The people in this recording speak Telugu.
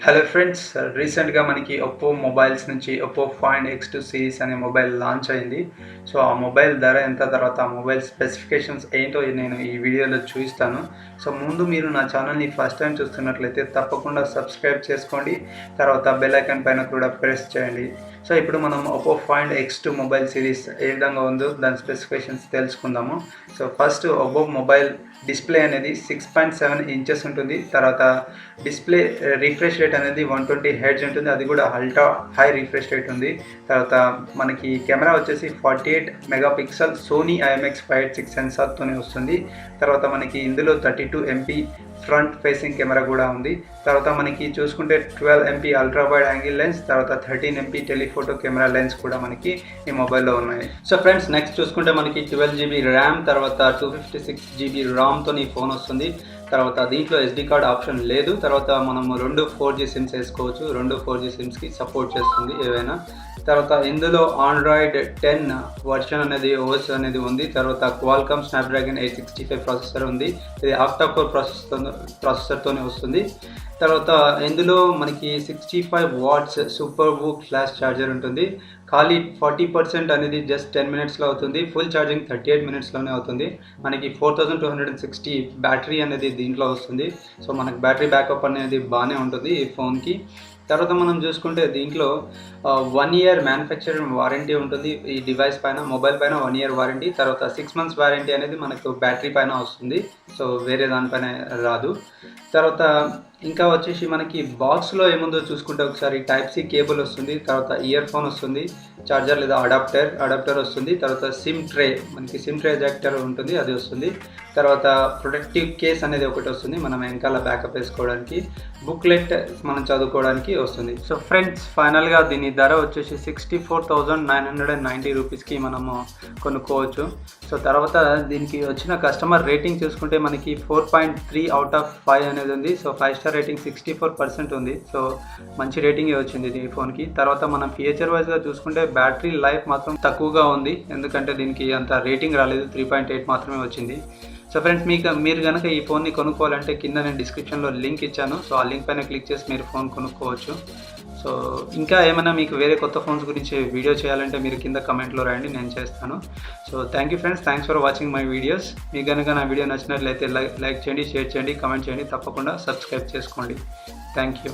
హలో ఫ్రెండ్స్, రీసెంట్గా మనకి ఒప్పో మొబైల్స్ నుంచి ఒప్పో ఫైండ్ X2 సిరీస్ అనే మొబైల్ లాంచ్ అయింది. సో ఆ మొబైల్ ధర ఎంత, తర్వాత ఆ మొబైల్ స్పెసిఫికేషన్స్ ఏంటో నేను ఈ వీడియోలో చూపిస్తాను. సో ముందు మీరు నా ఛానల్ని ఫస్ట్ టైం చూస్తున్నట్లయితే తప్పకుండా సబ్స్క్రైబ్ చేసుకోండి, తర్వాత బెల్ ఐకాన్ పైన కూడా ప్రెస్ చేయండి. సో ఇప్పుడు మనం Oppo find X2 mobile series ఏ విధంగా ఉందో దాని స్పెసిఫికేషన్స్ తెలుసుకుందాము. So first Oppo mobile display అనేది 6.7 ఇంచెస్ ఉంటుంది. తర్వాత డిస్ప్లే రిఫ్రెష్ రేట్ అనేది 120 హెర్ట్జ్ ఉంటుంది, అది కూడా అల్ట్రా హై రిఫ్రెష్ రేట్ ఉంది. తర్వాత మనకి కెమెరా వచ్చేసి 48 మెగాపిక్సెల్ సోనీ IMX586 సెన్సార్తోనే వస్తుంది. తర్వాత మనకి ఇందులో 32 MP ఫ్రంట్ ఫేసింగ్ కెమెరా కూడా ఉంది. తర్వాత మనకి చూసుకుంటే 12 MP ultra wide angle lens, తర్వాత 13 MP టెలిఫోటో కెమెరా లెన్స్ కూడా మనకి ఈ మొబైల్లో ఉన్నాయి. సో ఫ్రెండ్స్, నెక్స్ట్ చూసుకుంటే మనకి 12 GB ర్యామ్, తర్వాత 256 GB రామ్తో ఈ ఫోన్ వస్తుంది. తర్వాత దీంట్లో SD కార్డ్ ఆప్షన్ లేదు. తర్వాత మనము 2 4G సిమ్స్ వేసుకోవచ్చు, 2 4G సిమ్స్కి సపోర్ట్ చేస్తుంది ఏవైనా. తర్వాత ఇందులో ఆండ్రాయిడ్ 10 వర్షన్ అనేది OS అనేది ఉంది. తర్వాత క్వాల్కామ్ స్నాప్డ్రాగన్ 865 ప్రాసెసర్ ఉంది, ఇది ఆక్టా కోర్ ప్రాసెసర్తోనే వస్తుంది. తర్వాత ఇందులో మనకి 65 వాట్స్ SuperVooc ఫ్లాష్ ఛార్జర్ ఉంటుంది. ఖాళీ 40% అనేది జస్ట్ 10 మినిట్స్లో అవుతుంది, ఫుల్ ఛార్జింగ్ 38 మినిట్స్లోనే అవుతుంది. మనకి 4260 బ్యాటరీ అనేది దీంట్లో వస్తుంది. సో మనకి బ్యాటరీ బ్యాకప్ అనేది బాగానే ఉంటుంది ఈ ఫోన్కి. తర్వాత మనం చూసుకుంటే దీంట్లో 1 ఇయర్ మ్యానుఫ్యాక్చరింగ్ వారంటీ ఉంటుంది ఈ డివైస్ పైన, మొబైల్ పైన 1 ఇయర్ వారంటీ. తర్వాత 6 మంత్స్ వారంటీ అనేది మనకు బ్యాటరీ పైన వస్తుంది, సో వేరే దానిపైన రాదు. తర్వాత ఇంకా వచ్చేసి మనకి బాక్స్లో ఏముందో చూసుకుంటే ఒకసారి టైప్ సి కేబుల్ వస్తుంది, తర్వాత ఇయర్ ఫోన్ వస్తుంది, చార్జర్ లేదా అడాప్టర్ వస్తుంది. తర్వాత సిమ్ ట్రే, మనకి సిమ్ ట్రే ఎజెక్టర్ ఉంటుంది, అది వస్తుంది. తర్వాత ప్రొటెక్టివ్ కేస్ అనేది ఒకటి వస్తుంది, మనం వెనకాల బ్యాకప్ వేసుకోవడానికి. బుక్లెట్ మనం చదువుకోవడానికి వస్తుంది. సో ఫ్రెండ్స్, ఫైనల్గా దీని ధర వచ్చేసి 64,990 రూపీస్కి మనము కొనుక్కోవచ్చు. సో తర్వాత దీనికి వచ్చిన కస్టమర్ రేటింగ్ చూసుకుంటే మనకి 4.3 అవుట్ ఆఫ్ 5 అనేది ఉంది. సో 5 స్టార్ రేటింగ్ 64% ఉంది. సో మంచి రేటింగే వచ్చింది ఈ ఫోన్కి. తర్వాత మనం ఫీచర్ వైజ్గా చూసుకుంటే బ్యాటరీ లైఫ్ మాత్రం తక్కువగా ఉంది, ఎందుకంటే దీనికి అంత రేటింగ్ రాలేదు, 3.8 మాత్రమే వచ్చింది. సో ఫ్రెండ్స్, మీరు కనుక ఈ ఫోన్ని కొనుక్కోవాలంటే కింద నేను డిస్క్రిప్షన్లో లింక్ ఇచ్చాను, సో ఆ లింక్ పైన క్లిక్ చేసి మీరు ఫోన్ కొనుక్కోవచ్చు. సో ఇంకా ఏమైనా మీకు వేరే కొత్త ఫోన్స్ గురించి వీడియో చేయాలంటే మీరు కింద కమెంట్లో రాయండి, నేను చేస్తాను. So thank you friends, thanks for watching my videos. మీకు కనుక నా వీడియో నచ్చినట్లయితే లైక్ చేయండి, షేర్ చేయండి, కమెంట్ చేయండి, తప్పకుండా సబ్స్క్రైబ్ చేసుకోండి. Thank you.